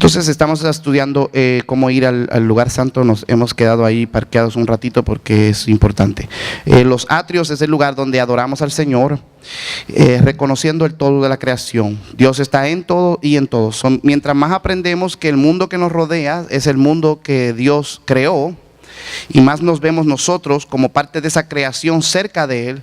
Entonces estamos estudiando cómo ir al lugar santo. Nos hemos quedado ahí parqueados un ratito porque es importante. Los atrios es el lugar donde adoramos al Señor, reconociendo el todo de la creación. Dios está en todo y en todos. Mientras más aprendemos que el mundo que nos rodea es el mundo que Dios creó, y más nos vemos nosotros como parte de esa creación cerca de Él,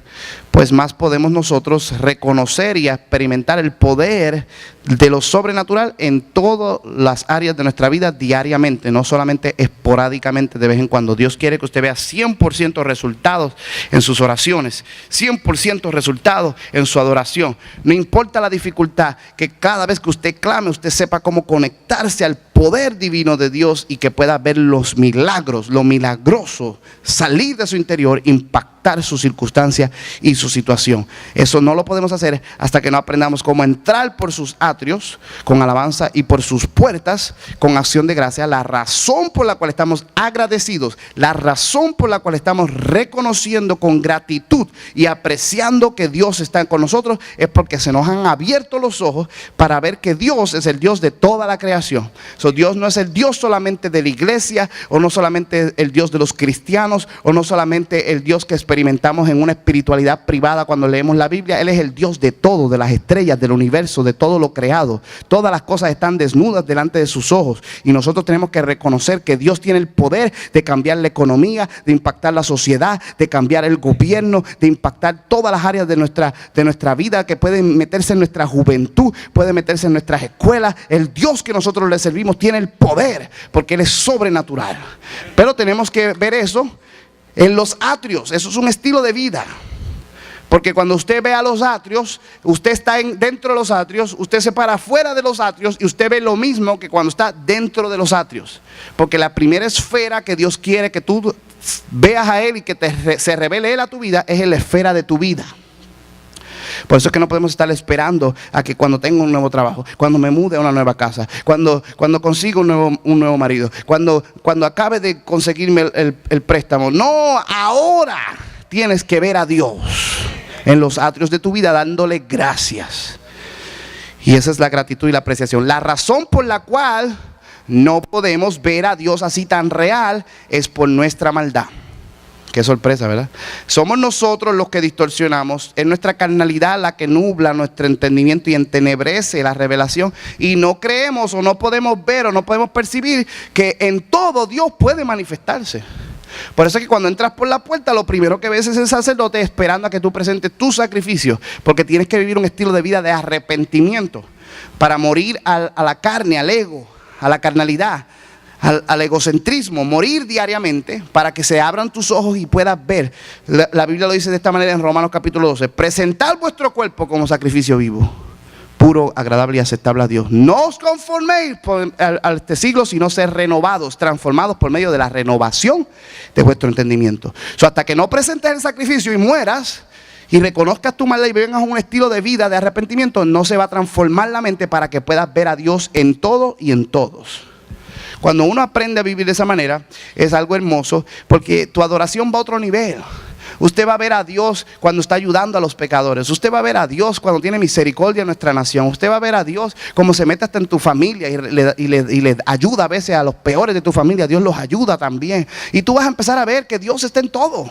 pues más podemos nosotros reconocer y experimentar el poder de lo sobrenatural en todas las áreas de nuestra vida diariamente, no solamente esporádicamente de vez en cuando. Dios quiere que usted vea 100% resultados en sus oraciones, 100% resultados en su adoración. No importa la dificultad, que cada vez que usted clame, usted sepa cómo conectarse al poder divino de Dios y que pueda ver los milagros, lo milagroso, salir de su interior, impactar su circunstancia y su situación. Eso no lo podemos hacer hasta que no aprendamos cómo entrar por sus atrios con alabanza y por sus puertas con acción de gracia. La razón por la cual estamos agradecidos, la razón por la cual estamos reconociendo con gratitud y apreciando que Dios está con nosotros, es porque se nos han abierto los ojos para ver que Dios es el Dios de toda la creación. Dios no es el Dios solamente de la iglesia, o no solamente el Dios de los cristianos, o no solamente el Dios que experimentamos en una espiritualidad privada cuando leemos la Biblia. Él es el Dios de todo, de las estrellas, del universo, de todo lo creado. Todas las cosas están desnudas delante de sus ojos, y nosotros tenemos que reconocer que Dios tiene el poder de cambiar la economía, de impactar la sociedad, de cambiar el gobierno, de impactar todas las áreas de nuestra vida, que pueden meterse en nuestra juventud, puede meterse en nuestras escuelas. El Dios que nosotros le servimos tiene el poder, porque Él es sobrenatural. Pero tenemos que ver eso en los atrios. Eso es un estilo de vida, porque cuando usted ve a los atrios, usted está dentro de los atrios, usted se para fuera de los atrios y usted ve lo mismo que cuando está dentro de los atrios. Porque la primera esfera que Dios quiere que tú veas a Él y que se revele Él a tu vida es la esfera de tu vida. Por eso es que no podemos estar esperando a que cuando tenga un nuevo trabajo, cuando me mude a una nueva casa, cuando consiga un nuevo marido, cuando acabe de conseguirme el préstamo. No, ahora tienes que ver a Dios en los atrios de tu vida, dándole gracias. Y esa es la gratitud y la apreciación. La razón por la cual no podemos ver a Dios así tan real es por nuestra maldad. Qué sorpresa, ¿verdad? Somos nosotros los que distorsionamos. Es nuestra carnalidad la que nubla nuestro entendimiento y entenebrece la revelación. Y no creemos, o no podemos ver, o no podemos percibir que en todo Dios puede manifestarse. Por eso es que cuando entras por la puerta, lo primero que ves es el sacerdote esperando a que tú presentes tu sacrificio, porque tienes que vivir un estilo de vida de arrepentimiento para morir a la carne, al ego, a la carnalidad, al egocentrismo, morir diariamente para que se abran tus ojos y puedas ver. La Biblia lo dice de esta manera en Romanos capítulo 12: presentad vuestro cuerpo como sacrificio vivo, puro, agradable y aceptable a Dios. No os conforméis a este siglo, sino ser renovados, transformados por medio de la renovación de vuestro entendimiento. Hasta que no presentes el sacrificio y mueras y reconozcas tu maldad y vengas a un estilo de vida de arrepentimiento, no se va a transformar la mente para que puedas ver a Dios en todo y en todos. Cuando uno aprende a vivir de esa manera, es algo hermoso, porque tu adoración va a otro nivel. Usted va a ver a Dios cuando está ayudando a los pecadores. Usted va a ver a Dios cuando tiene misericordia en nuestra nación. Usted va a ver a Dios como se mete hasta en tu familia y le ayuda a veces a los peores de tu familia. Dios los ayuda también. Y tú vas a empezar a ver que Dios está en todo.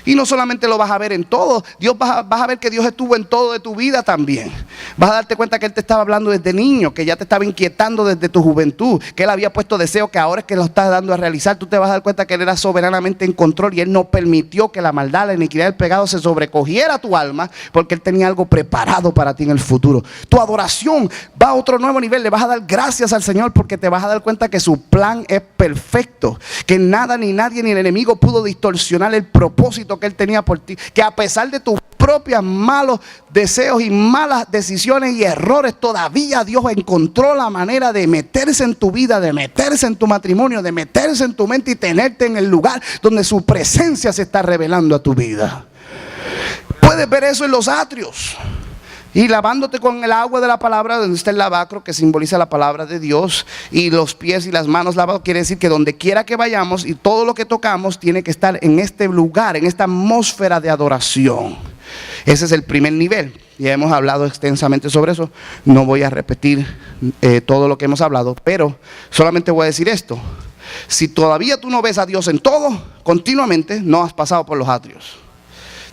Y no solamente lo vas a ver en todo, vas a ver que Dios estuvo en todo de tu vida también. Vas a darte cuenta que Él te estaba hablando desde niño, que ya te estaba inquietando desde tu juventud, que Él había puesto deseo que ahora es que lo estás dando a realizar. Tú te vas a dar cuenta que Él era soberanamente en control y Él no permitió que la maldad, la iniquidad y el pecado se sobrecogiera a tu alma, porque Él tenía algo preparado para ti en el futuro. Tu adoración va a otro nuevo nivel. Le vas a dar gracias al Señor porque te vas a dar cuenta que su plan es perfecto, que nada ni nadie ni el enemigo pudo distorsionar el propósito que Él tenía por ti, que a pesar de tus propios malos deseos y malas decisiones y errores, todavía Dios encontró la manera de meterse en tu vida, de meterse en tu matrimonio, de meterse en tu mente y tenerte en el lugar donde su presencia se está revelando a tu vida. Puedes ver eso en los atrios. Y lavándote con el agua de la palabra, donde está el lavacro, que simboliza la palabra de Dios, y los pies y las manos lavados, quiere decir que donde quiera que vayamos y todo lo que tocamos tiene que estar en este lugar, en esta atmósfera de adoración. Ese es el primer nivel. Ya hemos hablado extensamente sobre eso. No voy a repetir todo lo que hemos hablado, pero solamente voy a decir esto. Si todavía tú no ves a Dios en todo, continuamente, no has pasado por los atrios.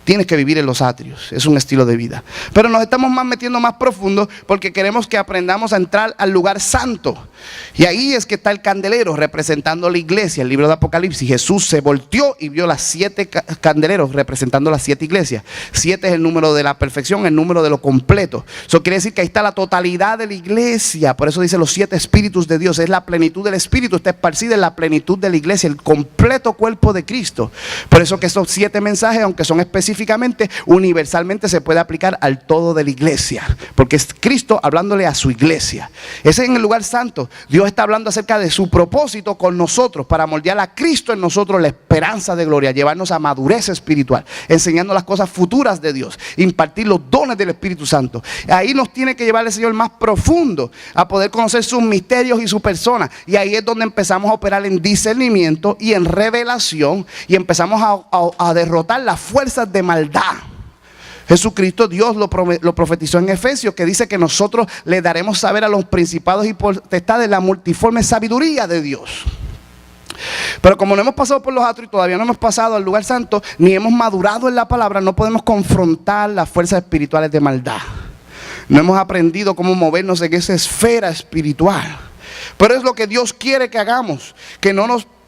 Tienes que vivir en los atrios, es un estilo de vida. Pero nos estamos metiendo más profundo porque queremos que aprendamos a entrar al lugar santo. Y ahí es que está el candelero representando la iglesia. El libro de Apocalipsis, Jesús se volteó y vio las 7 candeleros representando las 7 iglesias. 7 es el número de la perfección, el número de lo completo. Eso quiere decir que ahí está la totalidad de la iglesia. Por eso dice los 7 espíritus de Dios. Es la plenitud del espíritu, está esparcida en la plenitud de la iglesia, el completo cuerpo de Cristo. Por eso que esos 7 mensajes, aunque son específicamente, universalmente se puede aplicar al todo de la iglesia, porque es Cristo hablándole a su iglesia. Ese es en el lugar santo. Dios está hablando acerca de su propósito con nosotros, para moldear a Cristo en nosotros la esperanza de gloria, llevarnos a madurez espiritual, enseñando las cosas futuras de Dios, impartir los dones del Espíritu Santo. Ahí nos tiene que llevar el Señor más profundo, a poder conocer sus misterios y su persona. Y ahí es donde empezamos a operar en discernimiento y en revelación, y empezamos a derrotar las fuerzas de maldad. Jesucristo, Dios lo profetizó en Efesios, que dice que nosotros le daremos saber a los principados y potestades la multiforme sabiduría de Dios. Pero como no hemos pasado por los atrios y todavía no hemos pasado al lugar santo, ni hemos madurado en la palabra, no podemos confrontar las fuerzas espirituales de maldad. No hemos aprendido cómo movernos en esa esfera espiritual. Pero es lo que Dios quiere que hagamos, que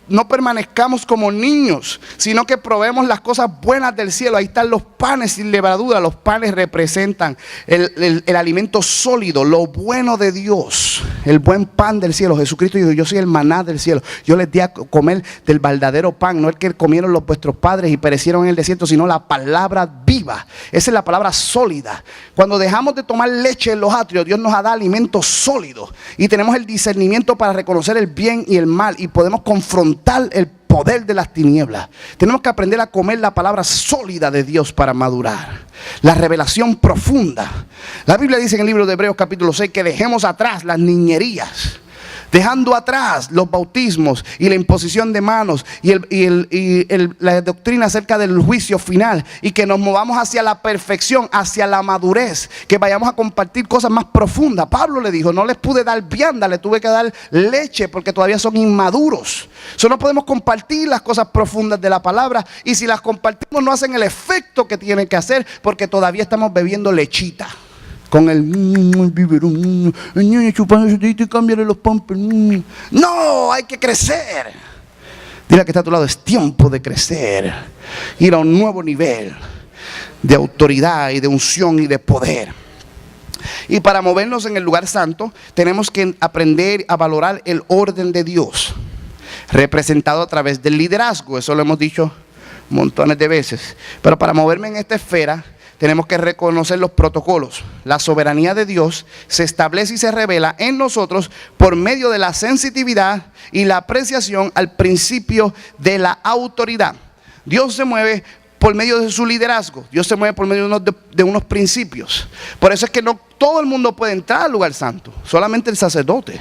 no permanezcamos como niños, sino que probemos las cosas buenas del cielo. Ahí están los panes sin levadura. Los panes representan el alimento sólido, lo bueno de Dios, el buen pan del cielo. Jesucristo dijo: yo soy el maná del cielo, yo les di a comer del verdadero pan, no el que comieron vuestros padres y perecieron en el desierto, sino la palabra viva. Esa es la palabra sólida. Cuando dejamos de tomar leche en los atrios, Dios nos da alimento sólido, y tenemos el discernimiento para reconocer el bien y el mal, y podemos confrontar el poder de las tinieblas. Tenemos que aprender a comer la palabra sólida de Dios para madurar, la revelación profunda. La Biblia dice en el libro de Hebreos capítulo 6 que dejemos atrás las niñerías, dejando atrás los bautismos y la imposición de manos y la doctrina acerca del juicio final, y que nos movamos hacia la perfección, hacia la madurez, que vayamos a compartir cosas más profundas. Pablo le dijo: no les pude dar vianda, le tuve que dar leche porque todavía son inmaduros. No podemos compartir las cosas profundas de la palabra, y si las compartimos no hacen el efecto que tienen que hacer, porque todavía estamos bebiendo lechita con el biberón, chupando y cambiarle los pampers. No, hay que crecer. Dile que está a tu lado: es tiempo de crecer, ir a un nuevo nivel de autoridad y de unción y de poder. Y para movernos en el lugar santo, tenemos que aprender a valorar el orden de Dios, representado a través del liderazgo. Eso lo hemos dicho montones de veces. Pero para moverme en esta esfera, tenemos que reconocer los protocolos. La soberanía de Dios se establece y se revela en nosotros por medio de la sensitividad y la apreciación al principio de la autoridad. Dios se mueve por medio de su liderazgo. Dios se mueve por medio de unos principios. Por eso es que no todo el mundo puede entrar al lugar santo, solamente el sacerdote.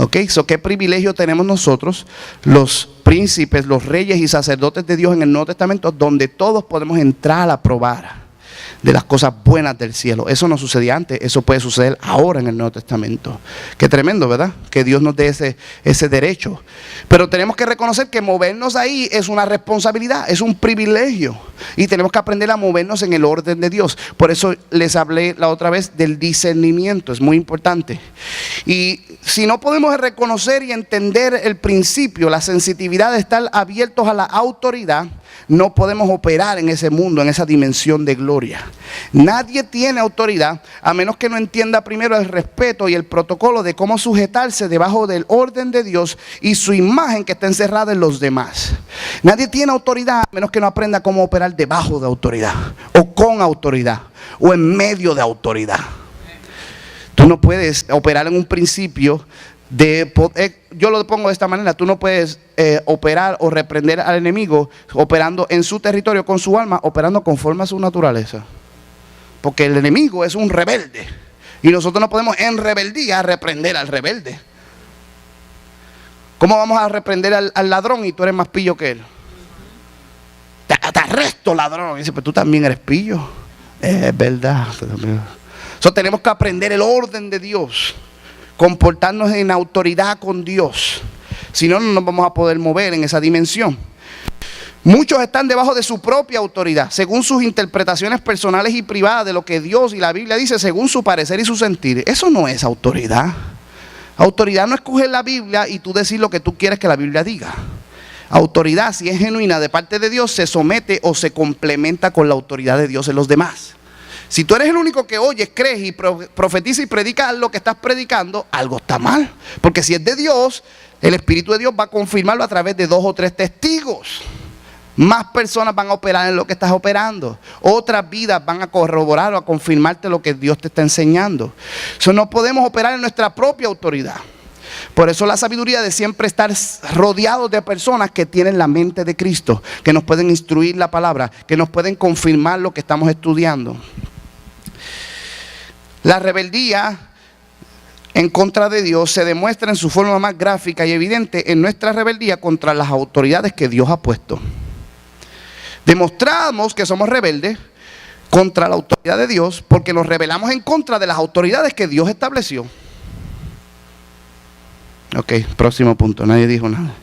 ¿Qué privilegio tenemos nosotros, los príncipes, los reyes y sacerdotes de Dios en el Nuevo Testamento, donde todos podemos entrar a probar de las cosas buenas del cielo? Eso no sucedía antes, eso puede suceder ahora en el Nuevo Testamento. Qué tremendo, ¿verdad? Que Dios nos dé ese derecho. Pero tenemos que reconocer que movernos ahí es una responsabilidad, es un privilegio, y tenemos que aprender a movernos en el orden de Dios. Por eso les hablé la otra vez del discernimiento, es muy importante. Y si no podemos reconocer y entender el principio, la sensitividad de estar abiertos a la autoridad, no podemos operar en ese mundo, en esa dimensión de gloria. Nadie tiene autoridad a menos que no entienda primero el respeto y el protocolo de cómo sujetarse debajo del orden de Dios y su imagen que está encerrada en los demás. Nadie tiene autoridad a menos que no aprenda cómo operar debajo de autoridad, o con autoridad, o en medio de autoridad. Tú no puedes operar en un principio yo lo pongo de esta manera: tú no puedes operar o reprender al enemigo operando en su territorio con su alma, operando conforme a su naturaleza, porque el enemigo es un rebelde y nosotros no podemos en rebeldía reprender al rebelde. ¿Cómo vamos a reprender al ladrón y tú eres más pillo que él? Te arresto, ladrón. Y dice: pues tú también eres pillo. Es verdad. Tenemos que aprender el orden de Dios, comportarnos en autoridad con Dios. Si no, no nos vamos a poder mover en esa dimensión. Muchos están debajo de su propia autoridad, según sus interpretaciones personales y privadas de lo que Dios y la Biblia dice, según su parecer y su sentir. Eso no es autoridad. Autoridad no es coger la Biblia y tú decir lo que tú quieres que la Biblia diga. Autoridad, si es genuina de parte de Dios, se somete o se complementa con la autoridad de Dios en los demás. Si tú eres el único que oyes, crees y profetiza y predicas lo que estás predicando, algo está mal. Porque si es de Dios, el Espíritu de Dios va a confirmarlo a través de 2 o 3 testigos. Más personas van a operar en lo que estás operando. Otras vidas van a corroborar o a confirmarte lo que Dios te está enseñando. No podemos operar en nuestra propia autoridad. Por eso la sabiduría de siempre estar rodeados de personas que tienen la mente de Cristo, que nos pueden instruir la palabra, que nos pueden confirmar lo que estamos estudiando. La rebeldía en contra de Dios se demuestra en su forma más gráfica y evidente en nuestra rebeldía contra las autoridades que Dios ha puesto. Demostramos que somos rebeldes contra la autoridad de Dios porque nos rebelamos en contra de las autoridades que Dios estableció. Ok, próximo punto, nadie dijo nada.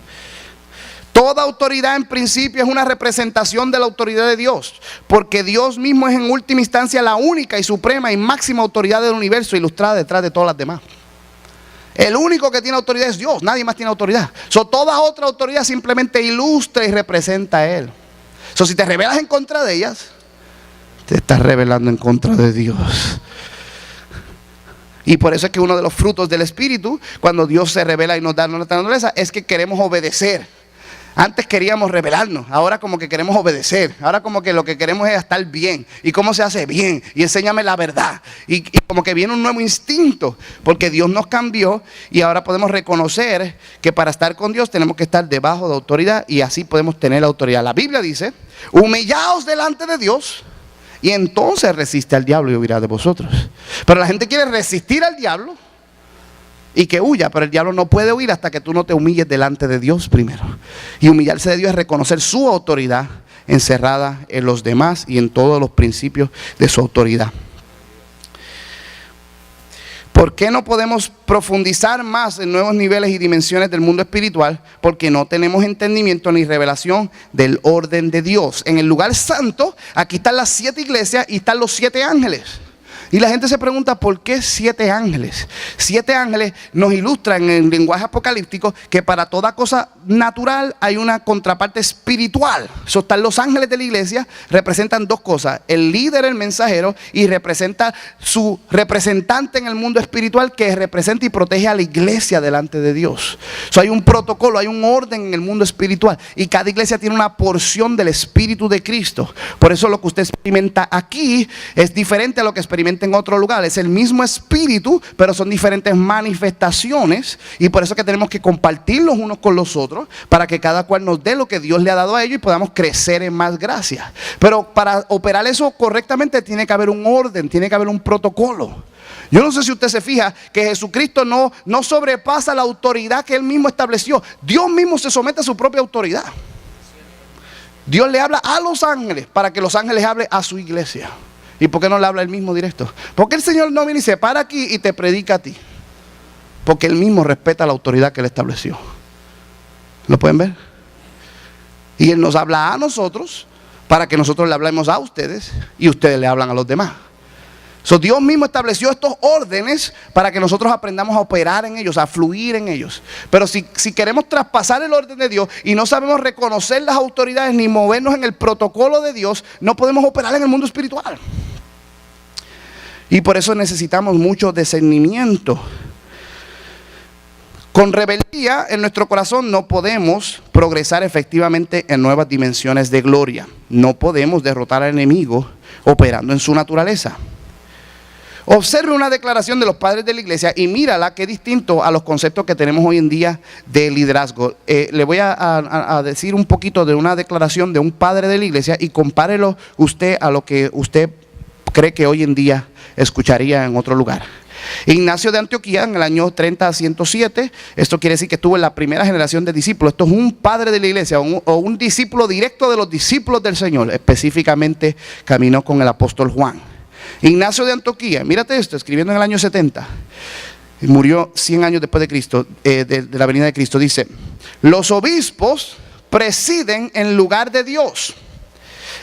Toda autoridad en principio es una representación de la autoridad de Dios, porque Dios mismo es en última instancia la única y suprema y máxima autoridad del universo, ilustrada detrás de todas las demás. El único que tiene autoridad es Dios, nadie más tiene autoridad. Toda otra autoridad simplemente ilustra y representa a Él. Si te rebelas en contra de ellas, te estás rebelando en contra de Dios. Y por eso es que uno de los frutos del Espíritu, cuando Dios se revela y nos da nuestra naturaleza, es que queremos obedecer. Antes queríamos rebelarnos, ahora como que queremos obedecer. Ahora como que lo que queremos es estar bien. ¿Y cómo se hace bien? Y enséñame la verdad. Y como que viene un nuevo instinto, porque Dios nos cambió y ahora podemos reconocer que para estar con Dios tenemos que estar debajo de autoridad y así podemos tener autoridad. La Biblia dice, humillaos delante de Dios y entonces resiste al diablo y huirá de vosotros. Pero la gente quiere resistir al diablo y que huya, pero el diablo no puede huir hasta que tú no te humilles delante de Dios primero. Y humillarse de Dios es reconocer su autoridad encerrada en los demás y en todos los principios de su autoridad. ¿Por qué no podemos profundizar más en nuevos niveles y dimensiones del mundo espiritual? Porque no tenemos entendimiento ni revelación del orden de Dios. En el lugar santo, aquí están las 7 iglesias y están los 7 ángeles. Y la gente se pregunta, ¿por qué 7 ángeles? 7 ángeles nos ilustran en el lenguaje apocalíptico que para toda cosa natural hay una contraparte espiritual. Están los ángeles de la iglesia, representan 2 cosas: el líder, el mensajero, y representa su representante en el mundo espiritual que representa y protege a la iglesia delante de Dios. Hay un protocolo, hay un orden en el mundo espiritual y cada iglesia tiene una porción del Espíritu de Cristo. Por eso lo que usted experimenta aquí es diferente a lo que experimenta en otro lugar. Es el mismo espíritu, pero son diferentes manifestaciones y por eso que tenemos que compartirlos unos con los otros para que cada cual nos dé lo que Dios le ha dado a ellos y podamos crecer en más gracia. Pero para operar eso correctamente tiene que haber un orden, tiene que haber un protocolo. Yo no sé si usted se fija que Jesucristo no sobrepasa la autoridad que Él mismo estableció. Dios mismo se somete a su propia autoridad. Dios le habla a los ángeles para que los ángeles hablen a su iglesia. ¿Y por qué no le habla él mismo directo? Porque el Señor no viene y se para aquí y te predica a ti. Porque él mismo respeta la autoridad que él estableció. ¿Lo pueden ver? Y él nos habla a nosotros para que nosotros le hablemos a ustedes y ustedes le hablan a los demás. Dios mismo estableció estos órdenes para que nosotros aprendamos a operar en ellos, a fluir en ellos. Pero si queremos traspasar el orden de Dios y no sabemos reconocer las autoridades ni movernos en el protocolo de Dios, no podemos operar en el mundo espiritual. Y por eso necesitamos mucho discernimiento. Con rebeldía en nuestro corazón no podemos progresar efectivamente en nuevas dimensiones de gloria. No podemos derrotar al enemigo operando en su naturaleza. Observe una declaración de los padres de la iglesia y mírala que es distinto a los conceptos que tenemos hoy en día de liderazgo. Le voy a decir un poquito de una declaración de un padre de la iglesia y compárelo usted a lo que usted cree que hoy en día escucharía en otro lugar. Ignacio de Antioquía en el año 30 a 107, esto quiere decir que estuvo en la primera generación de discípulos. Esto es un padre de la iglesia o un discípulo directo de los discípulos del Señor. Específicamente caminó con el apóstol Juan. Ignacio de Antioquía, mírate esto, escribiendo en el año 70, murió 100 años después de Cristo, de la venida de Cristo, dice: los obispos presiden en lugar de Dios,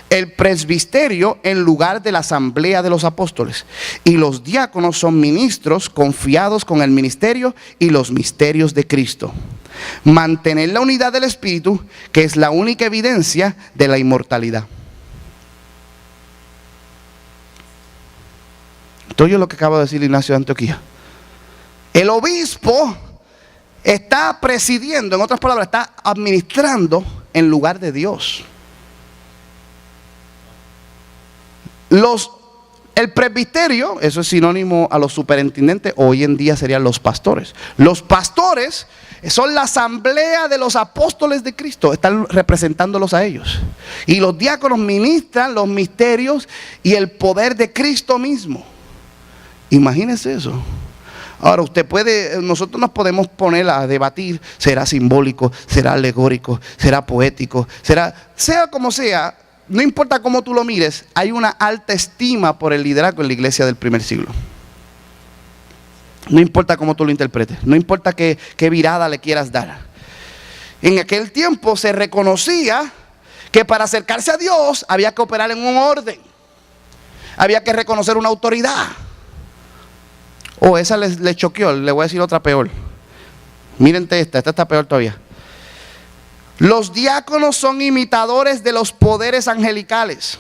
el presbiterio en lugar de la asamblea de los apóstoles, y los diáconos son ministros confiados con el ministerio y los misterios de Cristo. Mantener la unidad del Espíritu, que es la única evidencia de la inmortalidad. Esto es lo que acaba de decir Ignacio de Antioquía. El obispo está presidiendo, en otras palabras, está administrando en lugar de Dios. El presbiterio, eso es sinónimo a los superintendentes, hoy en día serían los pastores. Los pastores son la asamblea de los apóstoles de Cristo, están representándolos a ellos. Y los diáconos ministran los misterios y el poder de Cristo mismo. Imagínense eso. Ahora nosotros nos podemos poner a debatir, será simbólico, será alegórico, será poético, sea como sea. No importa cómo tú lo mires, hay una alta estima por el liderazgo en la iglesia del primer siglo. No importa cómo tú lo interpretes, no importa qué virada le quieras dar. En aquel tiempo se reconocía que para acercarse a Dios había que operar en un orden, había que reconocer una autoridad. Esa le choqueó, le voy a decir otra peor. Miren esta está peor todavía. Los diáconos son imitadores de los poderes angelicales.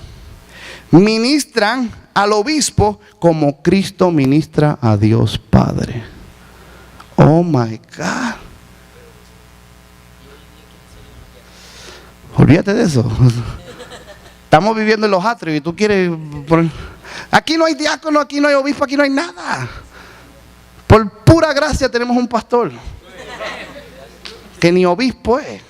Ministran al obispo como Cristo ministra a Dios Padre. Oh my God. Olvídate de eso. Estamos viviendo en los atrios y tú quieres poner... Aquí no hay diácono, aquí no hay obispo, aquí no hay nada. Por pura gracia tenemos un pastor que ni obispo es.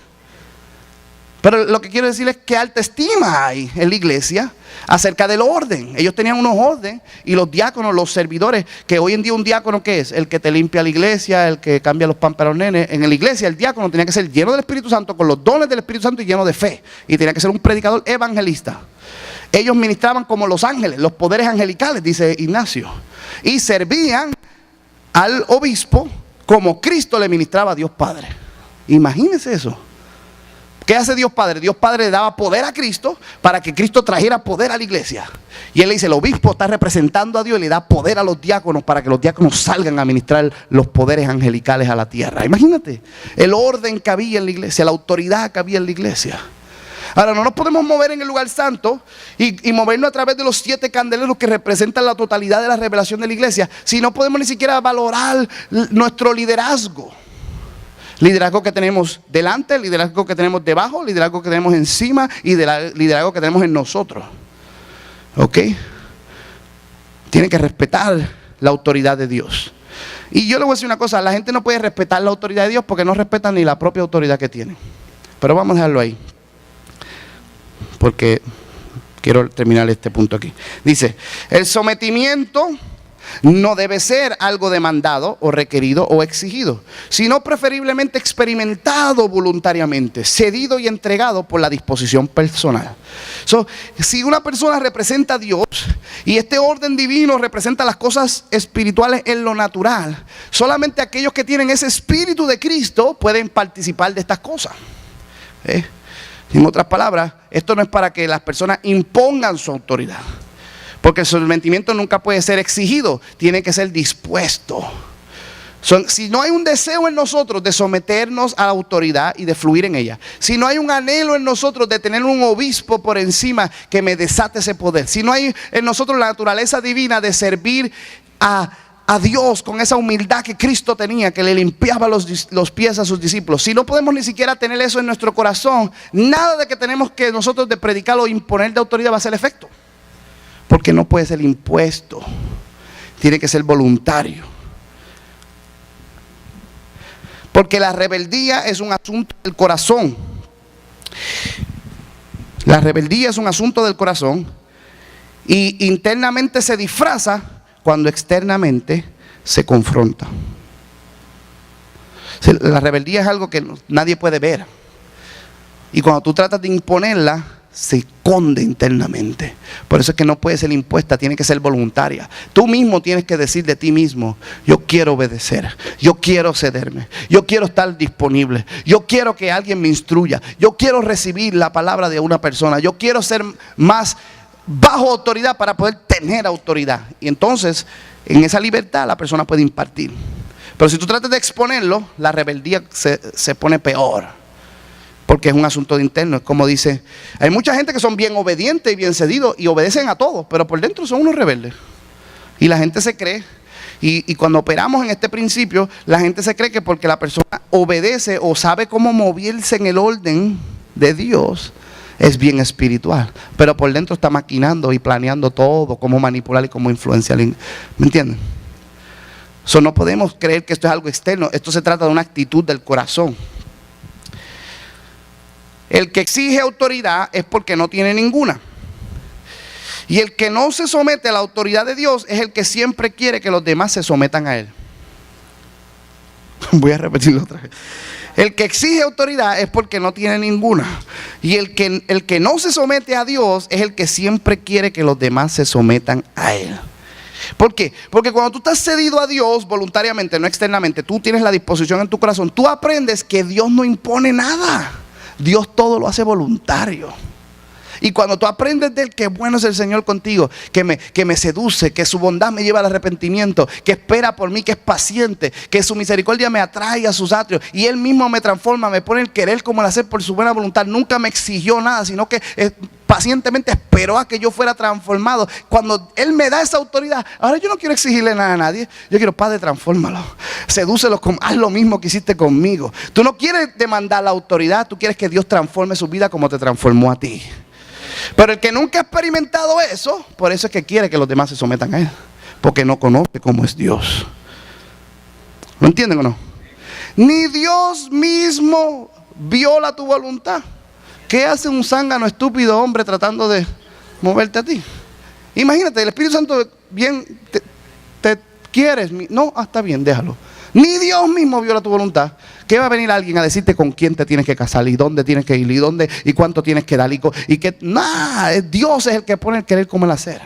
Pero lo que quiero decir es que alta estima hay en la iglesia acerca del orden. Ellos tenían unos órdenes y los diáconos, los servidores, que hoy en día un diácono, ¿qué es? El que te limpia la iglesia, el que cambia los pan para los nenes. En la iglesia el diácono tenía que ser lleno del Espíritu Santo, con los dones del Espíritu Santo y lleno de fe. Y tenía que ser un predicador evangelista. Ellos ministraban como los ángeles, los poderes angelicales, dice Ignacio. Y servían al obispo como Cristo le ministraba a Dios Padre. Imagínense eso. ¿Qué hace Dios Padre? Dios Padre le daba poder a Cristo para que Cristo trajera poder a la iglesia. Y él le dice, el obispo está representando a Dios y le da poder a los diáconos para que los diáconos salgan a ministrar los poderes angelicales a la tierra. Imagínate el orden que había en la iglesia, la autoridad que había en la iglesia. Ahora, no nos podemos mover en el lugar santo y movernos a través de los 7 candeleros que representan la totalidad de la revelación de la iglesia, si no podemos ni siquiera valorar nuestro liderazgo. Liderazgo que tenemos delante, liderazgo que tenemos debajo, liderazgo que tenemos encima y liderazgo que tenemos en nosotros. ¿Ok? Tienen que respetar la autoridad de Dios. Y yo le voy a decir una cosa, la gente no puede respetar la autoridad de Dios porque no respetan ni la propia autoridad que tienen. Pero vamos a dejarlo ahí, porque quiero terminar este punto aquí. Dice, el sometimiento no debe ser algo demandado o requerido o exigido, sino preferiblemente experimentado voluntariamente, cedido y entregado por la disposición personal. Si una persona representa a Dios y este orden divino representa las cosas espirituales en lo natural, solamente aquellos que tienen ese espíritu de Cristo pueden participar de estas cosas. En otras palabras, esto no es para que las personas impongan su autoridad, porque el sometimiento nunca puede ser exigido, tiene que ser dispuesto. Si no hay un deseo en nosotros de someternos a la autoridad y de fluir en ella, si no hay un anhelo en nosotros de tener un obispo por encima que me desate ese poder, si no hay en nosotros la naturaleza divina de servir a Dios con esa humildad que Cristo tenía, que le limpiaba los pies a sus discípulos, si no podemos ni siquiera tener eso en nuestro corazón, nada de que tenemos que nosotros de predicar o imponer de autoridad va a hacer efecto. Porque no puede ser impuesto, tiene que ser voluntario. Porque la rebeldía es un asunto del corazón. La rebeldía es un asunto del corazón y internamente se disfraza cuando externamente se confronta. La rebeldía es algo que nadie puede ver. Y cuando tú tratas de imponerla, se esconde internamente. Por eso es que no puede ser impuesta, tiene que ser voluntaria. Tú mismo tienes que decir de ti mismo: yo quiero obedecer, yo quiero cederme, yo quiero estar disponible, yo quiero que alguien me instruya, yo quiero recibir la palabra de una persona, yo quiero ser más bajo autoridad para poder tener autoridad. Y entonces en esa libertad la persona puede impartir. Pero si tú tratas de exponerlo, la rebeldía se pone peor. Porque es un asunto interno. Es como dice, hay mucha gente que son bien obedientes y bien cedidos y obedecen a todos, pero por dentro son unos rebeldes. Y la gente se cree, y cuando operamos en este principio, la gente se cree que porque la persona obedece o sabe cómo moverse en el orden de Dios, es bien espiritual. Pero por dentro está maquinando y planeando todo, cómo manipular y cómo influenciar. ¿Me entienden? No podemos creer que esto es algo externo. Esto se trata de una actitud del corazón. El que exige autoridad es porque no tiene ninguna. Y el que no se somete a la autoridad de Dios es el que siempre quiere que los demás se sometan a él. Voy a repetirlo otra vez. El que exige autoridad es porque no tiene ninguna. Y el que no se somete a Dios es el que siempre quiere que los demás se sometan a él. ¿Por qué? Porque cuando tú estás cedido a Dios voluntariamente, no externamente, tú tienes la disposición en tu corazón, tú aprendes que Dios no impone nada. Dios todo lo hace voluntario. Y cuando tú aprendes de Él, que bueno es el Señor contigo, que me seduce, que su bondad me lleva al arrepentimiento, que espera por mí, que es paciente, que su misericordia me atrae a sus atrios, y Él mismo me transforma, me pone el querer como el hacer por su buena voluntad. Nunca me exigió nada, sino que pacientemente esperó a que yo fuera transformado. Cuando Él me da esa autoridad, ahora yo no quiero exigirle nada a nadie. Yo quiero: Padre, transfórmalo, sedúcelo, haz lo mismo que hiciste conmigo. Tú no quieres demandar la autoridad, tú quieres que Dios transforme su vida como te transformó a ti. Pero el que nunca ha experimentado eso, por eso es que quiere que los demás se sometan a Él, porque no conoce cómo es Dios. ¿Lo entienden o no? Ni Dios mismo viola tu voluntad. ¿Qué hace un zángano estúpido hombre tratando de moverte a ti? Imagínate, el Espíritu Santo bien te quieres. No, está bien, déjalo. Ni Dios mismo viola tu voluntad. ¿Qué va a venir alguien a decirte con quién te tienes que casar, y dónde tienes que ir, y dónde y cuánto tienes que dar, y que nada? Dios es el que pone el querer como el hacer.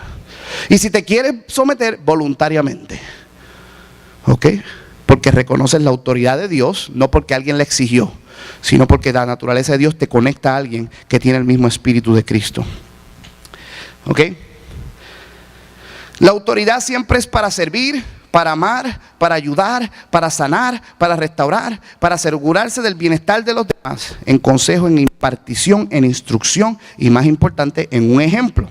Y si te quieres someter, voluntariamente, ¿ok? Porque reconoces la autoridad de Dios, no porque alguien le exigió, sino porque la naturaleza de Dios te conecta a alguien que tiene el mismo espíritu de Cristo. ¿Ok? La autoridad siempre es para servir, para amar, para ayudar, para sanar, para restaurar, para asegurarse del bienestar de los demás, en consejo, en impartición, en instrucción y, más importante, en un ejemplo.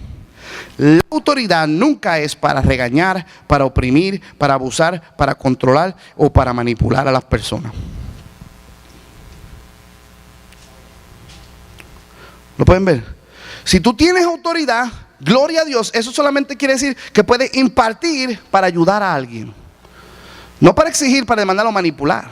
La autoridad nunca es para regañar, para oprimir, para abusar, para controlar o para manipular a las personas. ¿Lo pueden ver? Si tú tienes autoridad, gloria a Dios, eso solamente quiere decir que puedes impartir para ayudar a alguien. No para exigir, para demandar o manipular.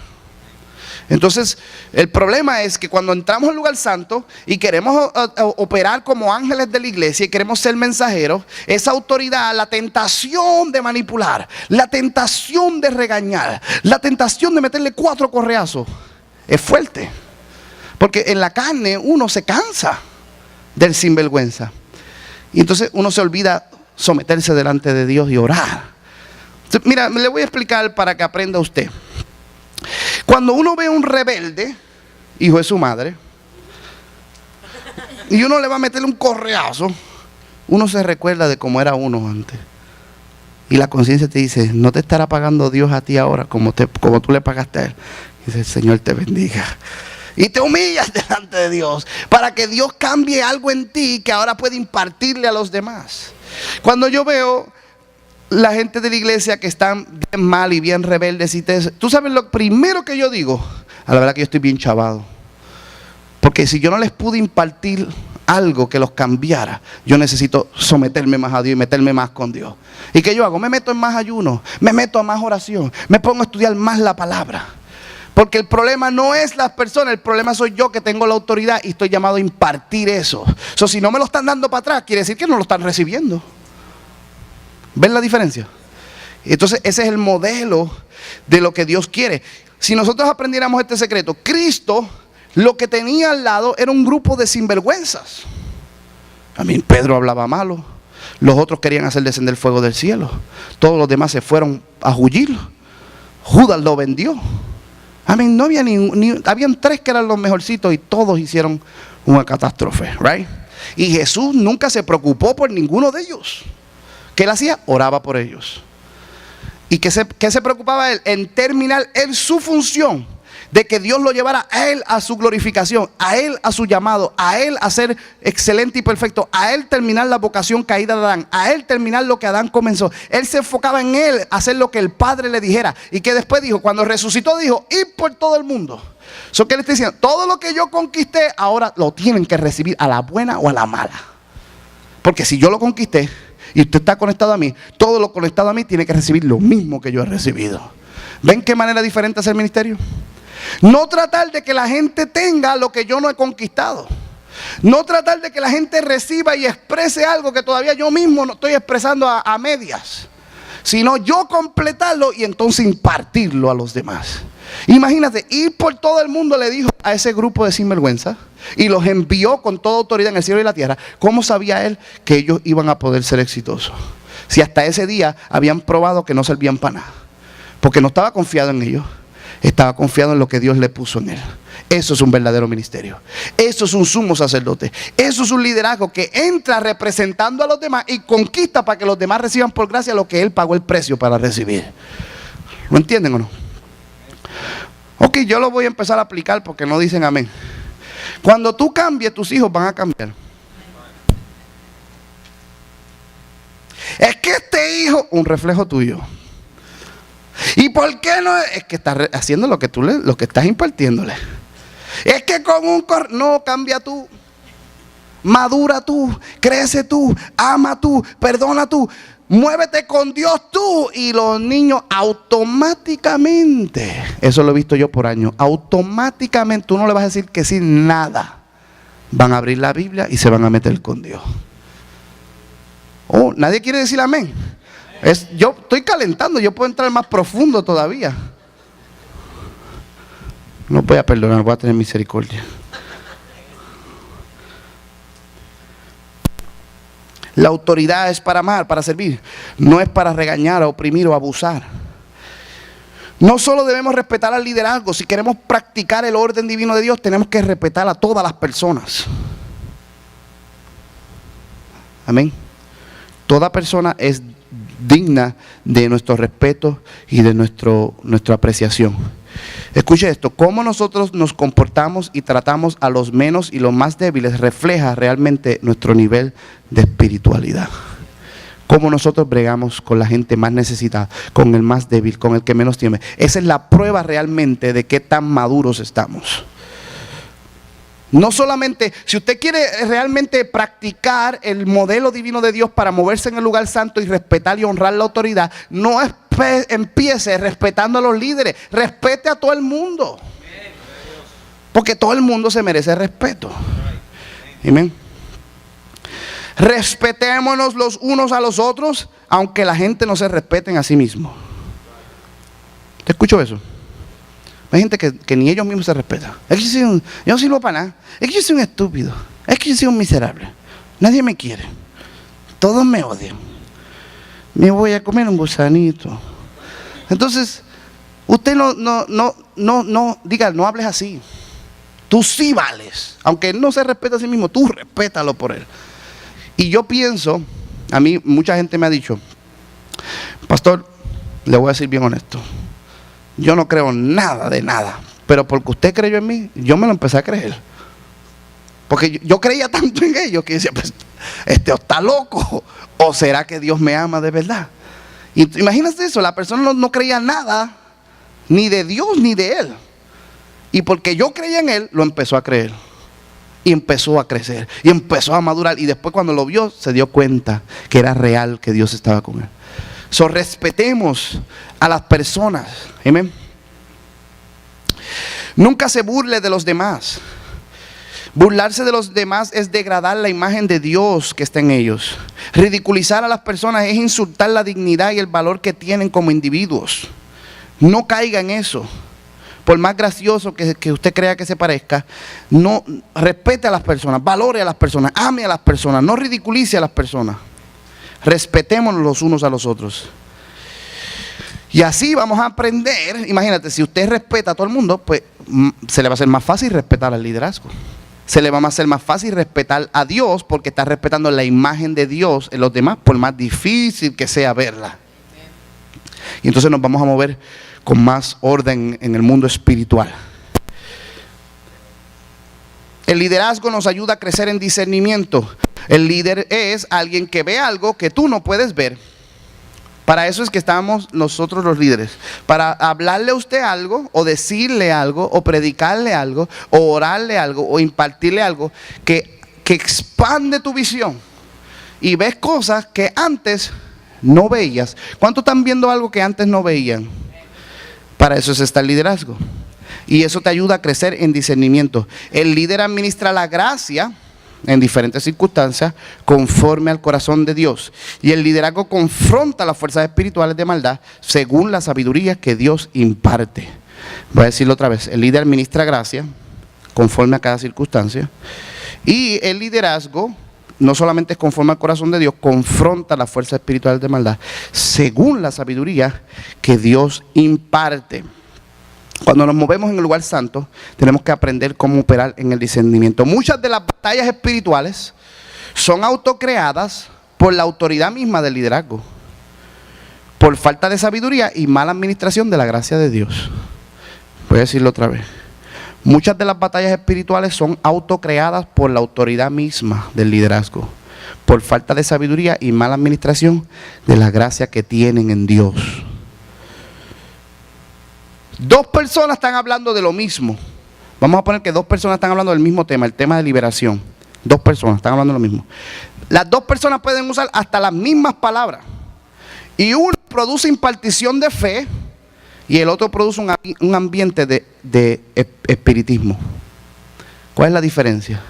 Entonces, el problema es que cuando entramos al lugar santo y queremos operar como ángeles de la iglesia y queremos ser mensajeros, esa autoridad, la tentación de manipular, la tentación de regañar, la tentación de meterle 4 correazos, es fuerte. Porque en la carne uno se cansa del sinvergüenza. Y entonces uno se olvida someterse delante de Dios y orar. Entonces, mira, le voy a explicar para que aprenda usted. Cuando uno ve un rebelde, hijo de su madre, y uno le va a meterle un correazo, uno se recuerda de cómo era uno antes. Y la conciencia te dice: no te estará pagando Dios a ti ahora como tú le pagaste a Él. Y dice: el Señor te bendiga. Y te humillas delante de Dios para que Dios cambie algo en ti que ahora puede impartirle a los demás. Cuando yo veo la gente de la iglesia que están bien mal y bien rebeldes, tú sabes lo primero que yo digo: a la verdad que yo estoy bien chavado. Porque si yo no les pude impartir algo que los cambiara, yo necesito someterme más a Dios y meterme más con Dios. ¿Y qué yo hago? Me meto en más ayuno, me meto a más oración, me pongo a estudiar más la palabra. Porque el problema no es las personas, el problema soy yo, que tengo la autoridad y estoy llamado a impartir eso. Si no me lo están dando para atrás, quiere decir que no lo están recibiendo. ¿Ven la diferencia? Entonces ese es el modelo de lo que Dios quiere. Si nosotros aprendiéramos este secreto, Cristo lo que tenía al lado era un grupo de sinvergüenzas. Pedro hablaba malo. Los otros querían hacer descender fuego del cielo. Todos los demás se fueron a huir. Judas lo vendió. No había habían 3 que eran los mejorcitos y todos hicieron una catástrofe, right? Y Jesús nunca se preocupó por ninguno de ellos. ¿Qué él hacía? Oraba por ellos. ¿Y qué se preocupaba él? En terminar él su función, de que Dios lo llevara a él a su glorificación, a él a su llamado, a él a ser excelente y perfecto, a él terminar la vocación caída de Adán, a él terminar lo que Adán comenzó. Él se enfocaba en él, hacer lo que el Padre le dijera. Y que después dijo, cuando resucitó, dijo, ir por todo el mundo. Eso que él está diciendo, todo lo que yo conquisté, ahora lo tienen que recibir a la buena o a la mala. Porque si yo lo conquisté y usted está conectado a mí, todo lo conectado a mí tiene que recibir lo mismo que yo he recibido. ¿Ven qué manera diferente es el ministerio? No tratar de que la gente tenga lo que yo no he conquistado. No tratar de que la gente reciba y exprese algo que todavía yo mismo no estoy expresando a medias, sino yo completarlo y entonces impartirlo a los demás. Imagínate, ir por todo el mundo, le dijo a ese grupo de sinvergüenza, y los envió con toda autoridad en el cielo y la tierra. ¿Cómo sabía él que ellos iban a poder ser exitosos? Si hasta ese día habían probado que no servían para nada. Porque no estaba confiado en ellos, estaba confiado en lo que Dios le puso en él. Eso es un verdadero ministerio. Eso es un sumo sacerdote. Eso es un liderazgo que entra representando a los demás y conquista para que los demás reciban por gracia lo que él pagó el precio para recibir. ¿Lo entienden o no? Ok, yo lo voy a empezar a aplicar porque no dicen amén. Cuando tú cambies, tus hijos van a cambiar. Es que este hijo, un reflejo tuyo. ¿Y por qué no? Es que estás haciendo lo que estás impartiéndole. Es que con no, cambia tú. Madura tú, crece tú, ama tú, perdona tú. Muévete con Dios tú. Y los niños automáticamente, eso lo he visto yo por años, automáticamente, tú no le vas a decir que sí, nada. Van a abrir la Biblia y se van a meter con Dios. Oh, nadie quiere decir amén. Yo estoy calentando, yo puedo entrar más profundo todavía. No voy a perdonar, voy a tener misericordia. La autoridad es para amar, para servir. No es para regañar, oprimir o abusar. No solo debemos respetar al liderazgo. Si queremos practicar el orden divino de Dios, tenemos que respetar a todas las personas. Amén. Toda persona es digna de nuestro respeto y de nuestra apreciación. Escuche esto: cómo nosotros nos comportamos y tratamos a los menos y los más débiles refleja realmente nuestro nivel de espiritualidad. Cómo nosotros bregamos con la gente más necesitada, con el más débil, con el que menos tiene. Esa es la prueba realmente de qué tan maduros estamos. No solamente, si usted quiere realmente practicar el modelo divino de Dios para moverse en el lugar santo y respetar y honrar la autoridad, no empiece respetando a los líderes, respete a todo el mundo. Porque todo el mundo se merece respeto. Amén. Respetémonos los unos a los otros, aunque la gente no se respeten a sí mismos. ¿Te escucho eso? Hay gente que ni ellos mismos se respetan. Es que yo no sirvo para nada. Es que yo soy un estúpido. Es que yo soy un miserable. Nadie me quiere. Todos me odian. Me voy a comer un gusanito. Entonces, usted diga, no hables así. Tú sí vales. Aunque él no se respeta a sí mismo, tú respétalo por él. Y yo pienso, a mí mucha gente me ha dicho, pastor, le voy a decir bien honesto, yo no creo nada de nada, pero porque usted creyó en mí, yo me lo empecé a creer. Porque yo creía tanto en ellos que decía, pues, está loco, o será que Dios me ama de verdad. Y imagínate eso, la persona no creía nada, ni de Dios ni de él. Y porque yo creía en él, lo empezó a creer. Y empezó a crecer, y empezó a madurar. Y después cuando lo vio, se dio cuenta que era real, que Dios estaba con él. So, respetemos a las personas. Amén. Nunca se burle de los demás. Burlarse de los demás es degradar la imagen de Dios que está en ellos. Ridiculizar a las personas es insultar la dignidad y el valor que tienen como individuos. No caiga en eso, por más gracioso que usted crea que se parezca, no respete a las personas, valore a las personas, ame a las personas, no ridiculice a las personas. Respetémonos los unos a los otros. Y así vamos a aprender. Imagínate, si usted respeta a todo el mundo, pues se le va a hacer más fácil respetar al liderazgo. Se le va a hacer más fácil respetar a Dios porque está respetando la imagen de Dios en los demás, por más difícil que sea verla. Y entonces nos vamos a mover con más orden en el mundo espiritual. El liderazgo nos ayuda a crecer en discernimiento. El líder es alguien que ve algo que tú no puedes ver. Para eso es que estamos nosotros los líderes. Para hablarle a usted algo, o decirle algo, o predicarle algo, o orarle algo, o impartirle algo que expande tu visión. Y ves cosas que antes no veías. ¿Cuántos están viendo algo que antes no veían? Para eso está el liderazgo. Y eso te ayuda a crecer en discernimiento. El líder administra la gracia en diferentes circunstancias conforme al corazón de Dios. Y el liderazgo confronta las fuerzas espirituales de maldad según la sabiduría que Dios imparte. Voy a decirlo otra vez. El líder administra gracia conforme a cada circunstancia. Y el liderazgo no solamente es conforme al corazón de Dios, confronta las fuerzas espirituales de maldad según la sabiduría que Dios imparte. Cuando nos movemos en el lugar santo, tenemos que aprender cómo operar en el discernimiento. Muchas de las batallas espirituales son autocreadas por la autoridad misma del liderazgo, por falta de sabiduría y mala administración de la gracia de Dios. Voy a decirlo otra vez. Muchas de las batallas espirituales son autocreadas por la autoridad misma del liderazgo, por falta de sabiduría y mala administración de la gracia que tienen en Dios. Dos personas están hablando de lo mismo. Vamos a poner que dos personas están hablando del mismo tema, el tema de liberación. Dos personas están hablando de lo mismo. Las dos personas pueden usar hasta las mismas palabras. Y uno produce impartición de fe y el otro produce un ambiente de espiritismo. ¿Cuál es la diferencia?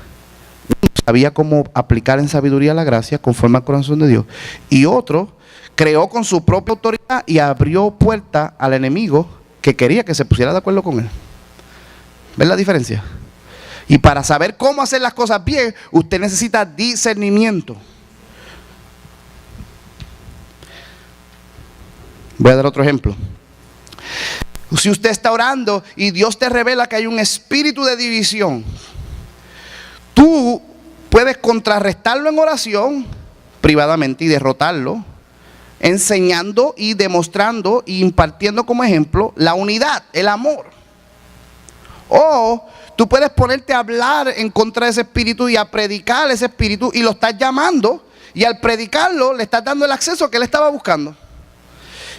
Uno sabía cómo aplicar en sabiduría la gracia conforme al corazón de Dios. Y otro creó con su propia autoridad y abrió puerta al enemigo que quería que se pusiera de acuerdo con él. ¿Ves la diferencia? Y para saber cómo hacer las cosas bien, usted necesita discernimiento. Voy a dar otro ejemplo. Si usted está orando y Dios te revela que hay un espíritu de división, tú puedes contrarrestarlo en oración privadamente y derrotarlo, enseñando y demostrando e impartiendo como ejemplo la unidad, el amor. O tú puedes ponerte a hablar en contra de ese espíritu y a predicar ese espíritu y lo estás llamando, y al predicarlo le estás dando el acceso que él estaba buscando.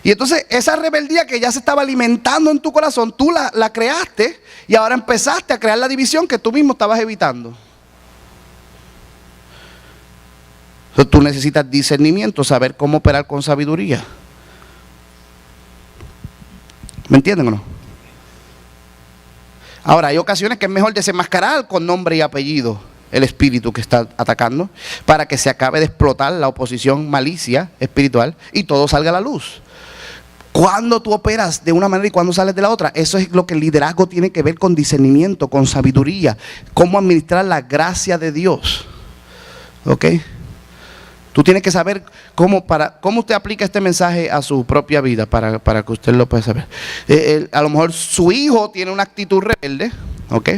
Y entonces esa rebeldía que ya se estaba alimentando en tu corazón, tú la creaste y ahora empezaste a crear la división que tú mismo estabas evitando. Entonces tú necesitas discernimiento, saber cómo operar con sabiduría. ¿Me entienden o no? Ahora, hay ocasiones que es mejor desenmascarar con nombre y apellido el espíritu que está atacando para que se acabe de explotar la oposición, malicia espiritual y todo salga a la luz. Cuando tú operas de una manera y cuando sales de la otra, eso es lo que el liderazgo tiene que ver con discernimiento, con sabiduría, cómo administrar la gracia de Dios. ¿Ok? Tú tienes que saber cómo usted aplica este mensaje a su propia vida para que usted lo pueda saber. A lo mejor su hijo tiene una actitud rebelde, ¿ok?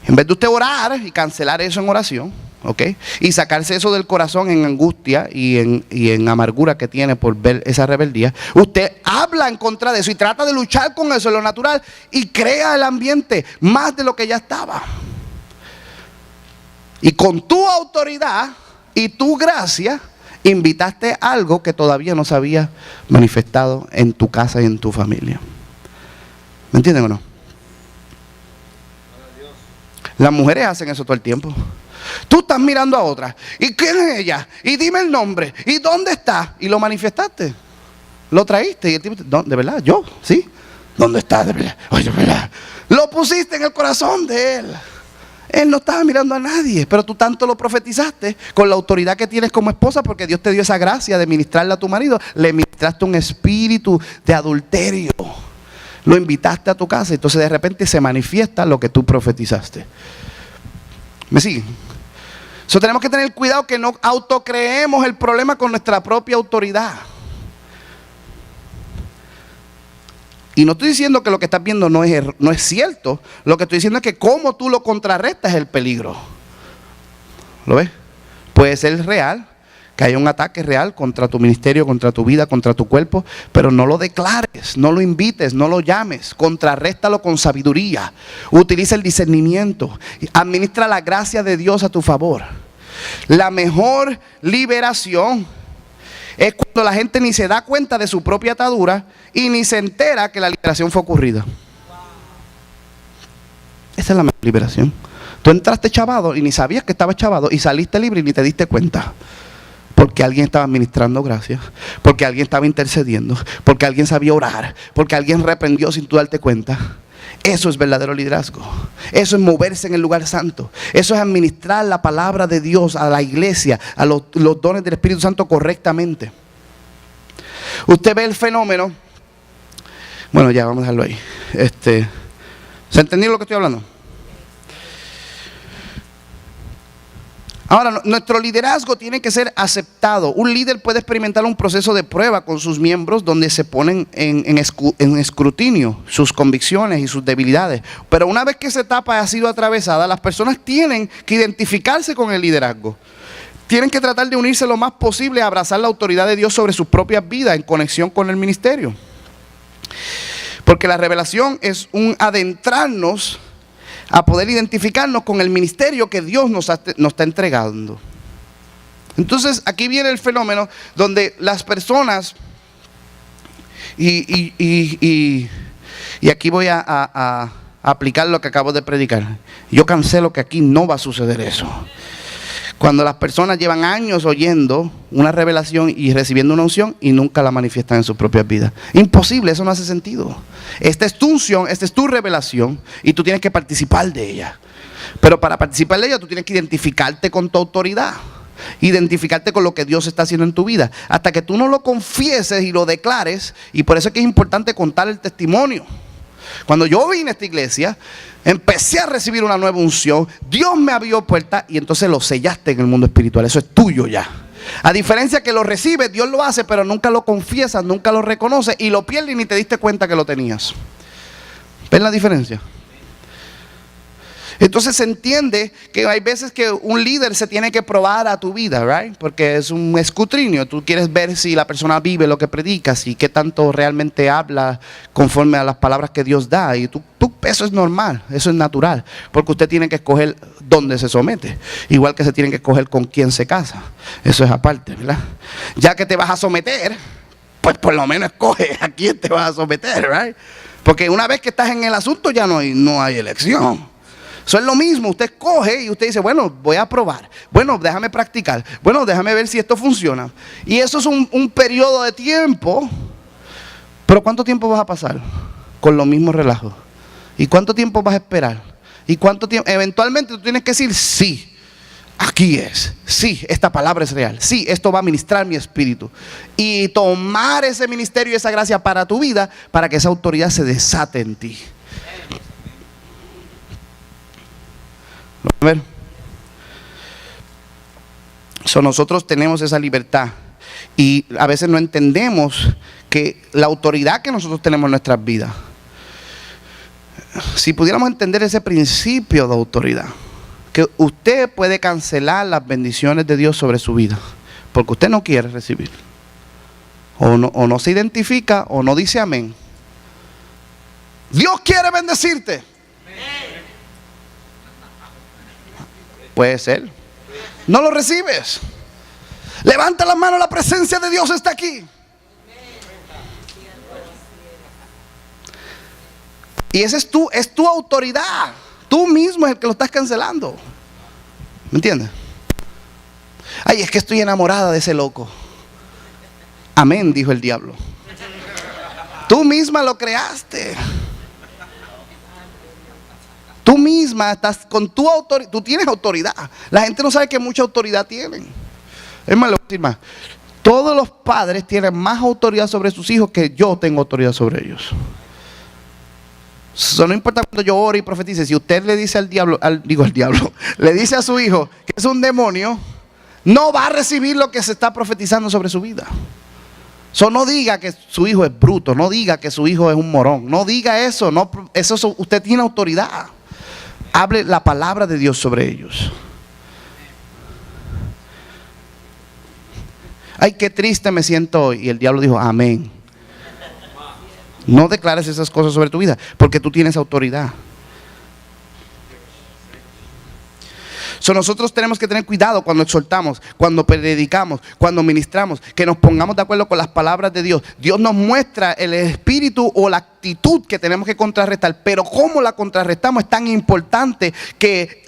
En vez de usted orar y cancelar eso en oración, ¿ok? Y sacarse eso del corazón en angustia y en amargura que tiene por ver esa rebeldía, usted habla en contra de eso y trata de luchar con eso en lo natural y crea el ambiente más de lo que ya estaba. Y con tu autoridad y tu gracia, invitaste algo que todavía no se había manifestado en tu casa y en tu familia. ¿Me entienden o no? Las mujeres hacen eso todo el tiempo. Tú estás mirando a otra. ¿Y quién es ella? Y dime el nombre. ¿Y dónde está? Y lo manifestaste. Lo traíste. Y el tipo, ¿de verdad? ¿Yo? ¿Sí? ¿Dónde está? ¿De verdad? Oye, ¿de verdad? Lo pusiste en el corazón de él. Él no estaba mirando a nadie, pero tú tanto lo profetizaste con la autoridad que tienes como esposa, porque Dios te dio esa gracia de ministrarle a tu marido. Le ministraste un espíritu de adulterio. Lo invitaste a tu casa, entonces de repente se manifiesta lo que tú profetizaste. ¿Me siguen? So, tenemos que tener cuidado que no autocreemos el problema con nuestra propia autoridad. Y no estoy diciendo que lo que estás viendo no es cierto. Lo que estoy diciendo es que cómo tú lo contrarrestas es el peligro. ¿Lo ves? Puede ser real, que haya un ataque real contra tu ministerio, contra tu vida, contra tu cuerpo, pero no lo declares, no lo invites, no lo llames. Contrarréstalo con sabiduría. Utiliza el discernimiento. Administra la gracia de Dios a tu favor. La mejor liberación es cuando la gente ni se da cuenta de su propia atadura y ni se entera que la liberación fue ocurrida. Esa es la mejor liberación. Tú entraste chavado y ni sabías que estabas chavado y saliste libre y ni te diste cuenta. Porque alguien estaba administrando gracia, porque alguien estaba intercediendo, porque alguien sabía orar, porque alguien reprendió sin tú darte cuenta. Eso es verdadero liderazgo. Eso es moverse en el lugar santo. Eso es administrar la palabra de Dios a la iglesia, a los dones del Espíritu Santo correctamente. Usted ve el fenómeno. Bueno, ya vamos a dejarlo ahí. ¿Se entendió lo que estoy hablando? Ahora, nuestro liderazgo tiene que ser aceptado. Un líder puede experimentar un proceso de prueba con sus miembros donde se ponen en escrutinio sus convicciones y sus debilidades. Pero una vez que esa etapa ha sido atravesada, las personas tienen que identificarse con el liderazgo. Tienen que tratar de unirse lo más posible a abrazar la autoridad de Dios sobre sus propias vidas en conexión con el ministerio. Porque la revelación es un adentrarnos a poder identificarnos con el ministerio que Dios nos está entregando. Entonces aquí viene el fenómeno donde las personas, y aquí voy a aplicar lo que acabo de predicar. Yo cancelo que aquí no va a suceder eso. Cuando las personas llevan años oyendo una revelación y recibiendo una unción y nunca la manifiestan en sus propias vidas. Imposible, eso no hace sentido. Esta es tu unción, esta es tu revelación y tú tienes que participar de ella. Pero para participar de ella tú tienes que identificarte con tu autoridad. Identificarte con lo que Dios está haciendo en tu vida. Hasta que tú no lo confieses y lo declares. Y por eso es que es importante contar el testimonio. Cuando yo vine a esta iglesia, empecé a recibir una nueva unción. Dios me abrió puertas y entonces lo sellaste en el mundo espiritual. Eso es tuyo ya. A diferencia que lo recibes, Dios lo hace, pero nunca lo confiesas, nunca lo reconoces y lo pierdes y ni te diste cuenta que lo tenías. ¿Ven la diferencia? Entonces se entiende que hay veces que un líder se tiene que probar a tu vida, right? Porque es un escrutinio. Tú quieres ver si la persona vive lo que predicas y qué tanto realmente habla conforme a las palabras que Dios da. Y eso es normal, eso es natural. Porque usted tiene que escoger dónde se somete. Igual que se tiene que escoger con quién se casa. Eso es aparte, ¿verdad? Ya que te vas a someter, pues por lo menos escoge a quién te vas a someter, right? Porque una vez que estás en el asunto ya no hay elección. Eso es lo mismo, usted coge y usted dice, bueno, voy a probar. Bueno, déjame practicar. Bueno, déjame ver si esto funciona. Y eso es un periodo de tiempo. Pero ¿cuánto tiempo vas a pasar con los mismos relajos? ¿Y cuánto tiempo vas a esperar? ¿Y cuánto tiempo? Eventualmente tú tienes que decir, sí, aquí es. Sí, esta palabra es real. Sí, esto va a ministrar mi espíritu. Y tomar ese ministerio y esa gracia para tu vida, para que esa autoridad se desate en ti. A ver. Nosotros tenemos esa libertad y a veces no entendemos que la autoridad que nosotros tenemos en nuestras vidas, si pudiéramos entender ese principio de autoridad, que usted puede cancelar las bendiciones de Dios sobre su vida porque usted no quiere recibir o no se identifica o no dice amén. Dios quiere bendecirte. Puede ser. No lo recibes. Levanta la mano, la presencia de Dios está aquí. Y ese es tu autoridad. Tú mismo es el que lo estás cancelando. ¿Me entiendes? Ay, es que estoy enamorada de ese loco. Amén, dijo el diablo. Tú misma lo creaste. Tú misma estás con tu autoridad. Tú tienes autoridad. La gente no sabe que mucha autoridad tienen. Es más, le voy a decir más. Todos los padres tienen más autoridad sobre sus hijos que yo tengo autoridad sobre ellos. Eso no importa cuando yo ore y profetice. Si usted le dice al diablo, le dice a su hijo que es un demonio, no va a recibir lo que se está profetizando sobre su vida. So, no diga que su hijo es bruto, no diga que su hijo es un morón, no diga eso, no, usted tiene autoridad. Hable la palabra de Dios sobre ellos. Ay, qué triste me siento hoy. Y el diablo dijo, amén. No declares esas cosas sobre tu vida, porque tú tienes autoridad. Nosotros tenemos que tener cuidado cuando exhortamos, cuando predicamos, cuando ministramos, que nos pongamos de acuerdo con las palabras de Dios. Dios nos muestra el espíritu o la actitud que tenemos que contrarrestar, pero cómo la contrarrestamos es tan importante que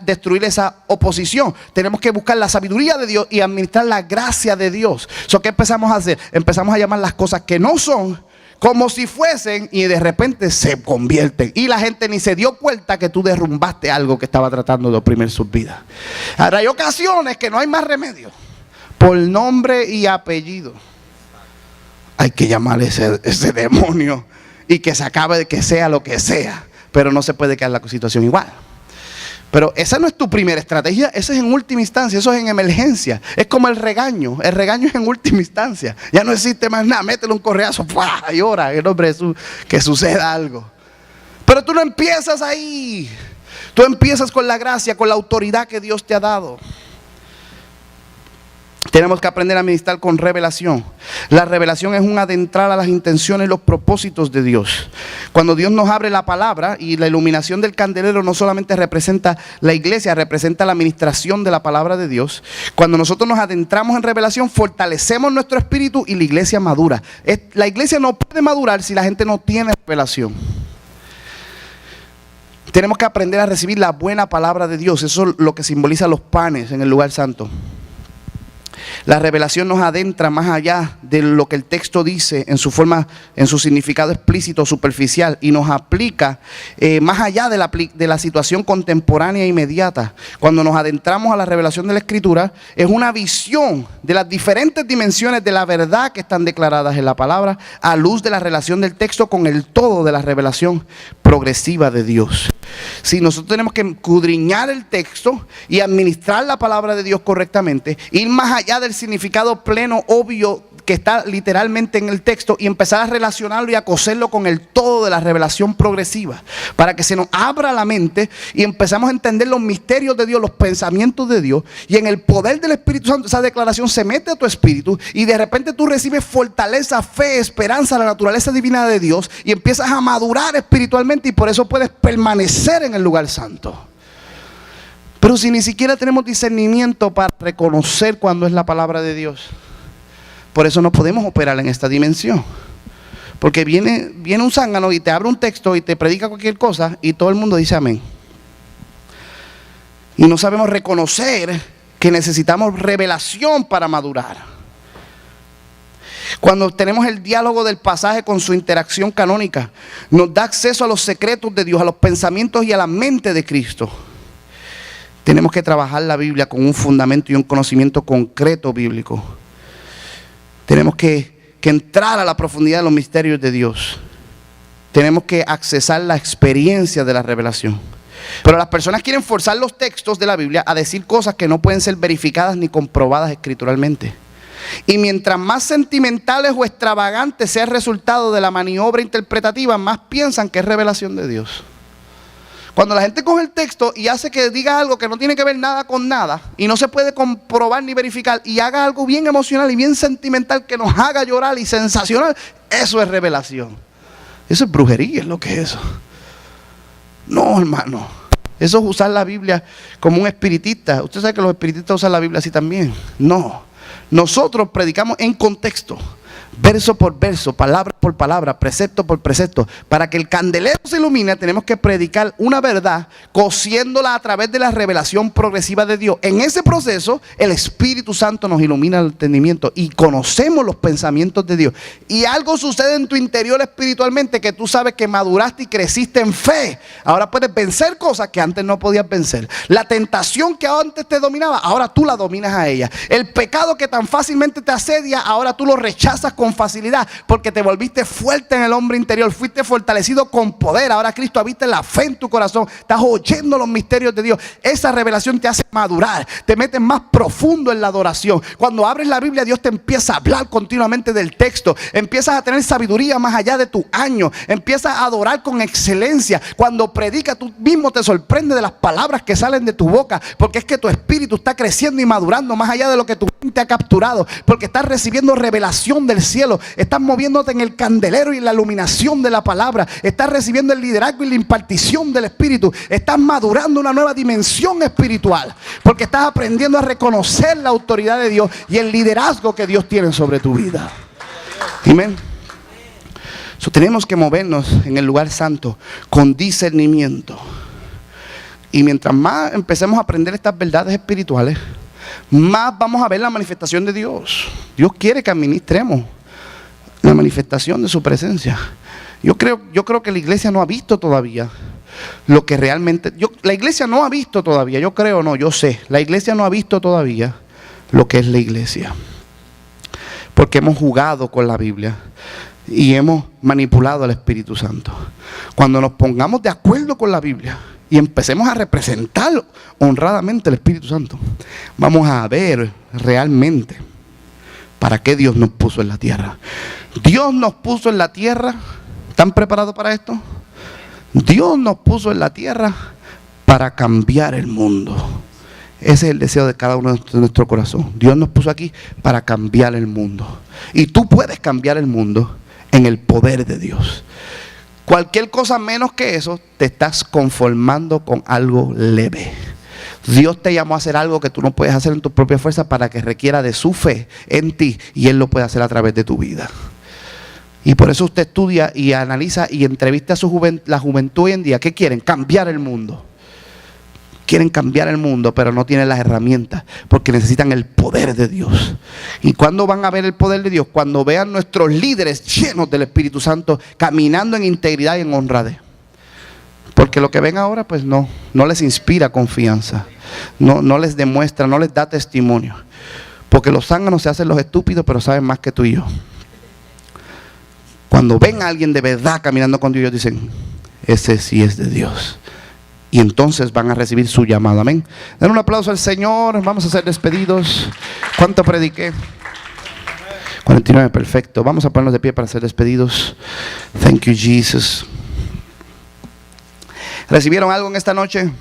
destruir esa oposición. Tenemos que buscar la sabiduría de Dios y administrar la gracia de Dios. ¿Qué empezamos a hacer? Empezamos a llamar las cosas que no son como si fuesen, y de repente se convierten. Y la gente ni se dio cuenta que tú derrumbaste algo que estaba tratando de oprimir sus vidas. Ahora hay ocasiones que no hay más remedio. Por nombre y apellido hay que llamar ese demonio y que se acabe de que sea lo que sea. Pero no se puede quedar la situación igual. Pero esa no es tu primera estrategia, eso es en última instancia, eso es en emergencia. Es como el regaño es en última instancia. Ya no existe más nada, métele un correazo, ¡pua! Y ora en nombre de Jesús que suceda algo. Pero tú no empiezas ahí, tú empiezas con la gracia, con la autoridad que Dios te ha dado. Tenemos que aprender a ministrar con revelación. La revelación es un adentrar a las intenciones y los propósitos de Dios. Cuando Dios nos abre la palabra, y la iluminación del candelero no solamente representa la iglesia, representa la administración de la palabra de Dios. Cuando nosotros nos adentramos en revelación, fortalecemos nuestro espíritu y la iglesia madura. La iglesia no puede madurar si la gente no tiene revelación. Tenemos que aprender a recibir la buena palabra de Dios. Eso es lo que simboliza los panes en el lugar santo. La revelación nos adentra más allá de lo que el texto dice en su forma, en su significado explícito o superficial, y nos aplica más allá de la situación contemporánea e inmediata. Cuando nos adentramos a la revelación de la Escritura, es una visión de las diferentes dimensiones de la verdad que están declaradas en la palabra, a luz de la relación del texto con el todo de la revelación progresiva de Dios. Si nosotros tenemos que escudriñar el texto y administrar la palabra de Dios correctamente, ir más allá del significado pleno, obvio, que está literalmente en el texto, y empezar a relacionarlo y a coserlo con el todo de la revelación progresiva, para que se nos abra la mente y empezamos a entender los misterios de Dios, los pensamientos de Dios, y en el poder del Espíritu Santo esa declaración se mete a tu espíritu y de repente tú recibes fortaleza, fe, esperanza, la naturaleza divina de Dios, y empiezas a madurar espiritualmente, y por eso puedes permanecer en el lugar santo. Pero si ni siquiera tenemos discernimiento para reconocer cuando es la palabra de Dios, por eso no podemos operar en esta dimensión. Porque viene un zángano y te abre un texto y te predica cualquier cosa y todo el mundo dice amén. Y no sabemos reconocer que necesitamos revelación para madurar. Cuando tenemos el diálogo del pasaje con su interacción canónica, nos da acceso a los secretos de Dios, a los pensamientos y a la mente de Cristo. Tenemos que trabajar la Biblia con un fundamento y un conocimiento concreto bíblico. Tenemos que entrar a la profundidad de los misterios de Dios. Tenemos que accesar la experiencia de la revelación. Pero las personas quieren forzar los textos de la Biblia a decir cosas que no pueden ser verificadas ni comprobadas escrituralmente. Y mientras más sentimentales o extravagantes sea el resultado de la maniobra interpretativa, más piensan que es revelación de Dios. Cuando la gente coge el texto y hace que diga algo que no tiene que ver nada con nada y no se puede comprobar ni verificar, y haga algo bien emocional y bien sentimental que nos haga llorar y sensacional, eso es revelación. Eso es brujería, es lo que es eso. No, hermano, eso es usar la Biblia como un espiritista. Usted sabe que los espiritistas usan la Biblia así también. No, nosotros predicamos en contexto, verso por verso, palabra por palabra, precepto por precepto. Para que el candelero se ilumine, tenemos que predicar una verdad, cosiéndola a través de la revelación progresiva de Dios. En ese proceso, el Espíritu Santo nos ilumina el entendimiento y conocemos los pensamientos de Dios. Y algo sucede en tu interior espiritualmente, que tú sabes que maduraste y creciste en fe. Ahora puedes vencer cosas que antes no podías vencer. La tentación que antes te dominaba, ahora tú la dominas a ella. El pecado que tan fácilmente te asedia, ahora tú lo rechazas con con facilidad porque te volviste fuerte en el hombre interior, fuiste fortalecido con poder. Ahora Cristo habita en la fe en tu corazón, estás oyendo los misterios de Dios. Esa revelación te hace madurar, te metes más profundo en la adoración. Cuando abres la Biblia, Dios te empieza a hablar continuamente del texto, empiezas a tener sabiduría más allá de tu año, empiezas a adorar con excelencia. Cuando predicas, tú mismo te sorprendes de las palabras que salen de tu boca, porque es que tu espíritu está creciendo y madurando más allá de lo que tu mente ha capturado, porque estás recibiendo revelación del cielo, estás moviéndote en el candelero y en la iluminación de la palabra, estás recibiendo el liderazgo y la impartición del espíritu, estás madurando una nueva dimensión espiritual, porque estás aprendiendo a reconocer la autoridad de Dios y el liderazgo que Dios tiene sobre tu vida. Amén. Tenemos que movernos en el lugar santo con discernimiento. Y mientras más empecemos a aprender estas verdades espirituales, más vamos a ver la manifestación de Dios. Dios quiere que administremos la manifestación de su presencia. Yo creo que la iglesia no ha visto todavía lo que realmente... la iglesia no ha visto todavía, yo sé. La iglesia no ha visto todavía lo que es la iglesia. Porque hemos jugado con la Biblia y hemos manipulado al Espíritu Santo. Cuando nos pongamos de acuerdo con la Biblia y empecemos a representar honradamente al Espíritu Santo, vamos a ver realmente para qué Dios nos puso en la tierra. Dios nos puso en la tierra. ¿Están preparados para esto? Dios nos puso en la tierra para cambiar el mundo. Ese es el deseo de cada uno de nuestro corazón. Dios nos puso aquí para cambiar el mundo. Y tú puedes cambiar el mundo en el poder de Dios. Cualquier cosa menos que eso, te estás conformando con algo leve. Dios te llamó a hacer algo que tú no puedes hacer en tu propia fuerza, para que requiera de su fe en ti, y Él lo puede hacer a través de tu vida. Y por eso usted estudia y analiza y entrevista a la juventud hoy en día. ¿Qué quieren? Cambiar el mundo. Quieren cambiar el mundo, pero no tienen las herramientas, porque necesitan el poder de Dios. ¿Y cuándo van a ver el poder de Dios? Cuando vean nuestros líderes llenos del Espíritu Santo, caminando en integridad y en honradez. Porque lo que ven ahora, pues no les inspira confianza, no les demuestra, no les da testimonio. Porque los zánganos se hacen los estúpidos, pero saben más que tú y yo. Cuando ven a alguien de verdad caminando con Dios, ellos dicen: ese sí es de Dios. Y entonces van a recibir su llamado. Amén. Den un aplauso al Señor. Vamos a ser despedidos. ¿Cuánto prediqué? 49, perfecto. Vamos a ponernos de pie para ser despedidos. Thank you, Jesus. ¿Recibieron algo en esta noche?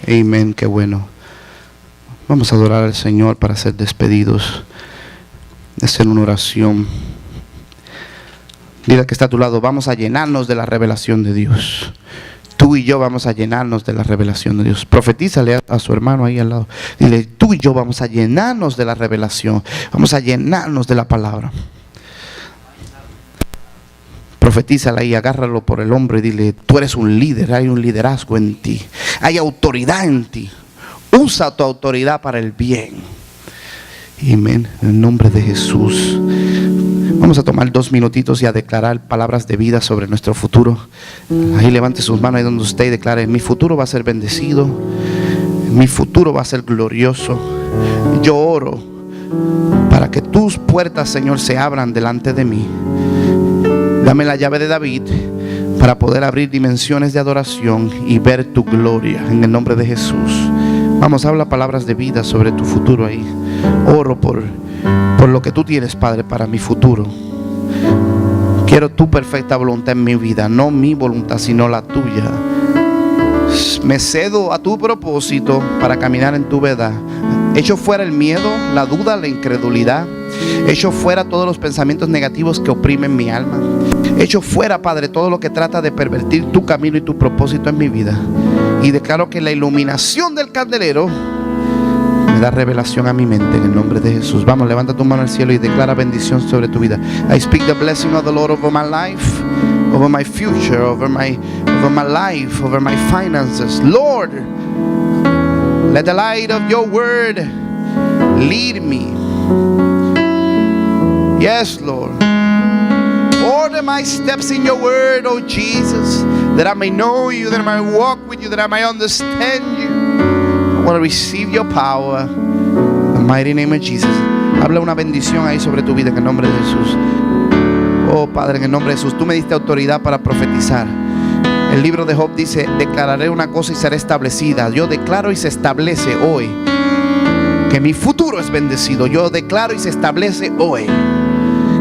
Amén, qué bueno. Vamos a adorar al Señor para ser despedidos. Es en una oración. Dile que está a tu lado: vamos a llenarnos de la revelación de Dios. Tú y yo vamos a llenarnos de la revelación de Dios. Profetízale a su hermano ahí al lado. Dile: tú y yo vamos a llenarnos de la revelación. Vamos a llenarnos de la palabra. Profetízale ahí, agárralo por el hombro y dile: tú eres un líder, hay un liderazgo en ti. Hay autoridad en ti. Usa tu autoridad para el bien. Amén. En el nombre de Jesús. Vamos a tomar 2 minutitos y a declarar palabras de vida sobre nuestro futuro. Ahí levante sus manos ahí donde usted y declare: mi futuro va a ser bendecido, mi futuro va a ser glorioso. Yo oro para que tus puertas, Señor, se abran delante de mí. Dame la llave de David para poder abrir dimensiones de adoración y ver tu gloria, en el nombre de Jesús. Vamos, habla palabras de vida sobre tu futuro ahí. Oro por lo que tú tienes, Padre, para mi futuro. Quiero tu perfecta voluntad en mi vida, no mi voluntad sino la tuya. Me cedo a tu propósito para caminar en tu verdad. Echo fuera el miedo, la duda, la incredulidad. Echo fuera todos los pensamientos negativos que oprimen mi alma. Echo fuera, Padre, todo lo que trata de pervertir tu camino y tu propósito en mi vida. Y declaro que la iluminación del candelero me da revelación a mi mente, en el nombre de Jesús. Vamos, levanta tu mano al cielo y declara bendición sobre tu vida. I speak the blessing of the Lord over my life, over my future, over my life, over my finances. Lord, let the light of your word lead me. Yes, Lord. Order my steps in your word, oh Jesus, that I may know you, that I may walk with you, that I may understand you. I want to receive your power. In the mighty name of Jesus. Habla una bendición ahí sobre tu vida en el nombre de Jesús. Oh Padre, en el nombre de Jesús, tú me diste autoridad para profetizar. El libro de Job dice: declararé una cosa y será establecida. Yo declaro y se establece hoy que mi futuro es bendecido. Yo declaro y se establece hoy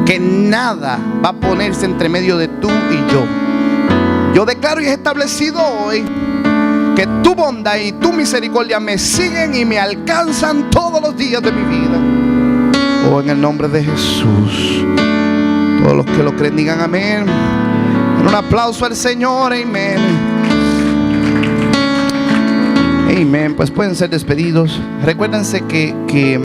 que nada va a ponerse entre medio de tú y yo. Yo declaro y es establecido hoy que tu bondad y tu misericordia me siguen y me alcanzan todos los días de mi vida. Oh, en el nombre de Jesús. Todos los que lo creen digan amén. Un aplauso al Señor, amén. Amén. Pues pueden ser despedidos. Recuérdense que